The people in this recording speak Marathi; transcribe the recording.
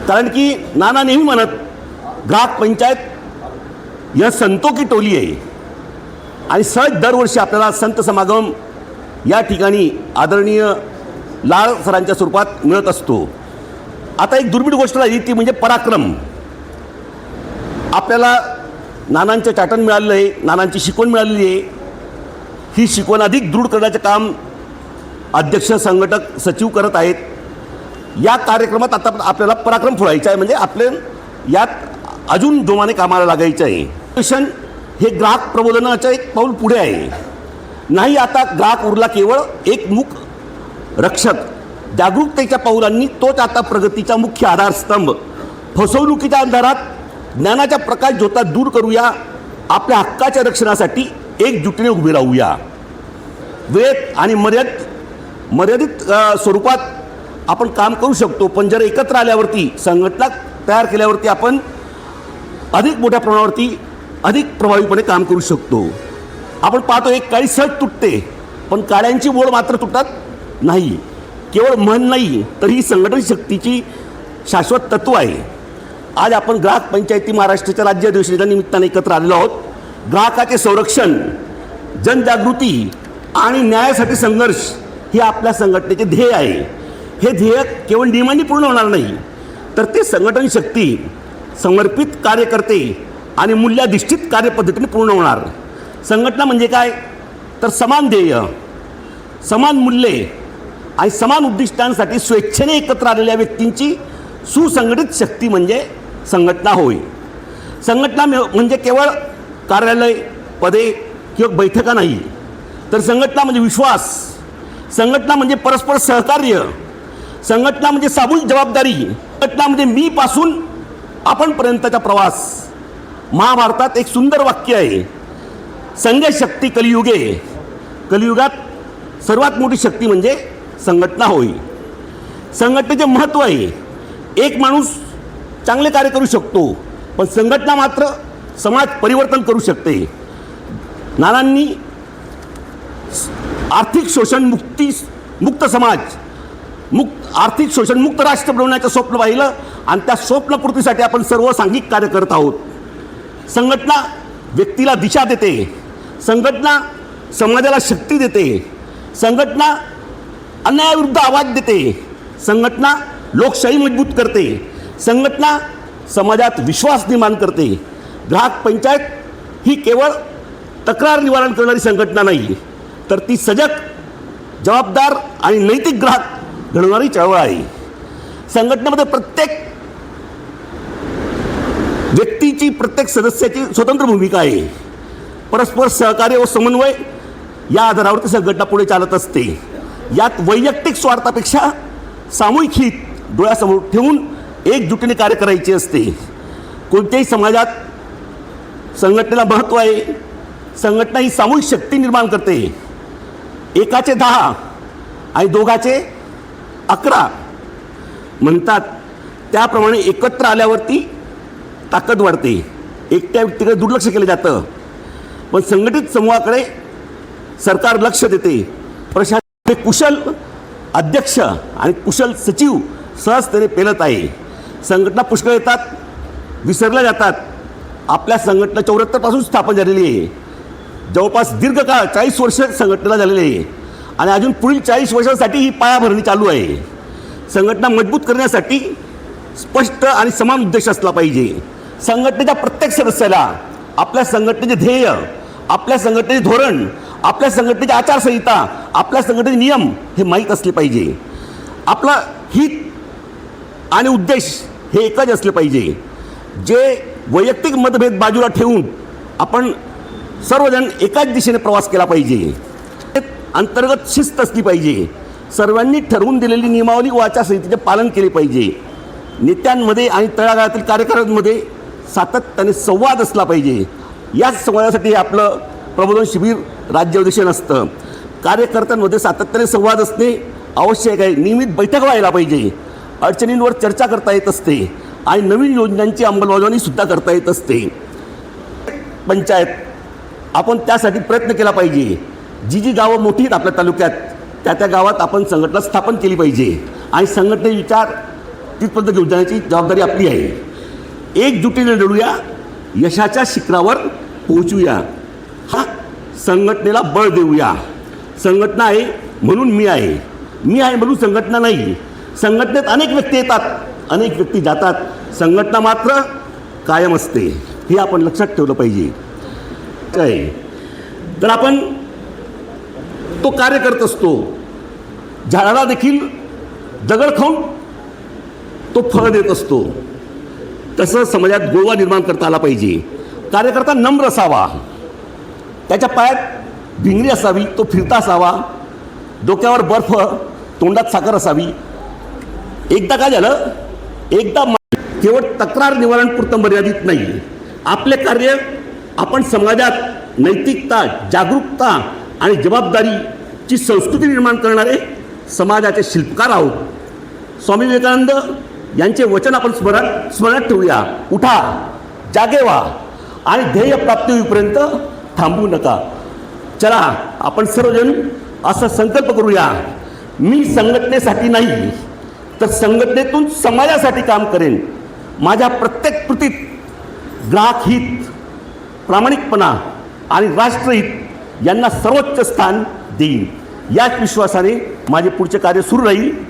कारण की नाना नेहमी म्हणत ग्राहक पंचायत यह संतों की टोली आहे आणि सहज दरवर्षी आपल्याला संत समागम या ठिकाणी आदरणीय लाड सरांच्या स्वरूपात मिळत असतो. आता एक दुर्मिळ गोष्ट झाली ती म्हणजे पराक्रम. आपल्याला नानांचं चाटण मिळालेलं आहे, नानांची शिकवण मिळालेली आहे. ही शिकवण अधिक दृढ करण्याचे काम अध्यक्ष संघटक सचिव करत आहेत. या कार्यक्रमात आता आपल्याला पराक्रम फुलायचा आहे, म्हणजे आपले यात अजून जोमाने कामाला लागायचं आहे. मिशन हे ग्राहक प्रबोधनाचं एक पाऊल पुढे आहे. नाही आता ग्राहक उरला केवळ एक मूक रक्षक. जागरूकतेच्या पाऊलांनी तोच आता प्रगतीचा मुख्य आधारस्तंभ. फसवणुकीच्या अंधारात ज्ञानाच्या प्रकाश ज्योतात दूर करूया. आपल्या हक्काच्या रक्षणासाठी एकजुटीने उभे राहूया. वेळेत आणि मर्यादित स्वरूपात आपण काम करू शकतो, पण जर एकत्र आल्यावरती संघटना तयार केल्यावरती आपण अधिक मोठ्या प्रमाणावरती अधिक प्रभावीपणे काम करू शकतो. आपण पाहतो एक काळी सहज तुटते, पण काळ्यांची मोड मात्र तुटत नाही. केवळ म्हण नाही तर ही संघटन शक्तीची शाश्वत तत्व आहे. आज आपण ग्राहक पंचायती महाराष्ट्राच्या राज्य अधिवेशनाच्या निमित्ताने एकत्र आलेलो आहोत. ग्राहकाचे संरक्षण, जनजागृती आणि न्यायासाठी संघर्ष हे आपल्या संघटनेचे ध्येय आहे. हे ध्येय केवळ नियमांनी पूर्ण होणार नाही, तर ते संघटन शक्ती, समर्पित कार्यकर्ते आणि मूल्याधिष्ठित कार्यपद्धतीने पूर्ण होणार. संघटना म्हणजे काय तर समान ध्येय, समान मूल्ये आणि समान उद्दिष्टांसाठी स्वेच्छेने एकत्र आलेल्या व्यक्तींची सुसंघटित शक्ती म्हणजे संघटना होय. संघटना म्हणजे केवळ कार्यालय, पदे किंवा बैठका नाही, तर संघटना म्हणजे विश्वास, संघटना म्हणजे परस्पर सहकार्य, संघटना म्हणजे सामूहिक जबाबदारी, संघटना म्हणजे मी पासून आपणपर्यंतचा प्रवास. महाभारतात एक सुंदर वाक्य आहे, संघ शक्ती कलियुगे. कलियुगात सर्वात मोठी शक्ती म्हणजे संघटना होय. संघटनेचे महत्त्व आहे. एक माणूस चांगले कार्य करू शकतो, पण संघटना मात्र समाज परिवर्तन करू शकते. नानांनी आर्थिक शोषण मुक्त समाज, आर्थिक शोषण मुक्त राष्ट्र बनवण्याचं स्वप्न पाहिलं आणि त्या स्वप्नपूर्तीसाठी आपण सर्व सांघिक कार्य करत आहोत. संघटना व्यक्तीला दिशा देते, संघटना समाजाला शक्ती देते, संघटना अन्यायाविरुद्ध आवाज देते, संघटना लोकशाही मजबूत करते, संघटना समाजात विश्वास निर्माण करते. ग्राहक पंचायत ही केवळ तक्रार निवारण करणारी संघटना नाही, तर ती सजग, जबाबदार आणि नैतिक ग्राहक घडवणारी चळवळ आहे. संघटनेमध्ये प्रत्येक व्यक्तीची, प्रत्येक सदस्याची स्वतंत्र भूमिका आहे. परस्पर सहकार्य व समन्वय या आधारावरती संघटना पुढे चालत असते. यात वैयक्तिक स्वार्थापेक्षा सामूहिक हित डोळ्यासमोर ठेवून एकजुटीने कार्य करायचे असते. कोणत्याही समाजात संघटनेला महत्त्व आहे. संघटना ही सामूहिक शक्ती निर्माण करते. एकाचे 10 आणि दोघाचे 11 म्हणतात, त्याप्रमाणे एकत्र आल्यावरती ताकद वाढते. एकट्या व्यक्तीकडे दुर्लक्ष केलं जातं, पण संघटित समूहाकडे सरकार लक्ष देते. प्रशासन कुशल अध्यक्ष आणि कुशल सचिव सहजतेने पेलत आहे. संघटना पुष्कळ येतात, विसरल्या जातात. आपल्या संघटना 74 पासून स्थापन झालेली आहे. जवळपास दीर्घकाळ 40 वर्ष संघटनेला झालेली आहे आणि अजून पुढील 40 वर्षांसाठी ही पायाभरणी चालू आहे. संघटना मजबूत करण्यासाठी स्पष्ट आणि समान उद्देश असला पाहिजे. संघटनेच्या प्रत्येक सदस्याला आपल्या संघटनेचे ध्येय, आपल्या संघटनेचे धोरण, आपल्या संघटनेची आचारसंहिता, आपल्या संघटनेचे नियम हे माहीत असले पाहिजे. आपलं हित आणि उद्देश हे एकच असले पाहिजे. जे वैयक्तिक मतभेद बाजूला ठेवून आपण सर्वजण एकाच दिशेने प्रवास केला पाहिजे. अंतर्गत शिस्त असली पाहिजे. सर्वांनी ठरवून दिलेली नियमावली व आचारसंहितेचे पालन केले पाहिजे. नेत्यांमध्ये आणि तळागाळातील कार्यकर्त्यांमध्ये सातत्याने संवाद असला पाहिजे. याच संवादासाठी आपलं प्रबोधन शिबिर राज्य अधिवेशन असतं. कार्यकर्त्यांमध्ये सातत्याने संवाद असणे आवश्यक आहे. नियमित बैठक व्हायला पाहिजे. अडचणींवर चर्चा करता येत असते आणि नवीन योजनांची अंमलबजावणीसुद्धा करता येत असते. पंचायत आपण त्यासाठी प्रयत्न केला पाहिजे. जी गावं मोठी आहेत आपल्या तालुक्यात, त्या गावात आपण संघटना स्थापन केली पाहिजे आणि संघटनेचे विचार तिथपर्यंत घेऊन जाण्याची जबाबदारी आपली आहे. एकजुटीने लढूया, यशाच्या शिखरावर पोहोचूया. हा संघटनेला बळ देऊया. संघटना आहे म्हणून मी आहे, मी आहे म्हणून संघटना नाही. संघटनेत अनेक व्यक्ती येतात, अनेक व्यक्ती जातात, संघटना मात्र कायम असते. हे आपण लक्षात ठेवलं पाहिजे. तर आपण तो कार्य करत असतो. झाडाला देखील दगड खाऊन तो फळ देत असतो. तसं समाजात गोळवा निर्माण करता आला पाहिजे. कार्यकर्ता नम्र असावा, त्याच्या पायात भिंगरी असावी, तो फिरता असावा, डोक्यावर बर्फ, तोंडात साखर असावी. एकदा काय झालं, एकदा केवळ तक्रार निवारणपुरतं मर्यादित नाही. आपले कार्य आपण समाजात नैतिकता, जागरूकता आणि जबाबदारीची संस्कृती निर्माण करणारे समाजाचे शिल्पकार आहोत. स्वामी विवेकानंद यांचे वचन आपण स्मरणात ठेवूया. उठा, जागे व्हा आणि ध्येय प्राप्ती होईपर्यंत थांबू नका. चला आपण सर्वजण असा संकल्प करूया, मी संघटनेसाठी नाही तर संघटनेतून समाजासाठी काम करेन. माझ्या प्रत्येक कृतीत ग्राहक हित, प्रामाणिकपणा आणि राष्ट्रहित यांना सर्वोच्च स्थान देईन. याच विश्वासाने माझे पुढचे कार्य सुरू राहील.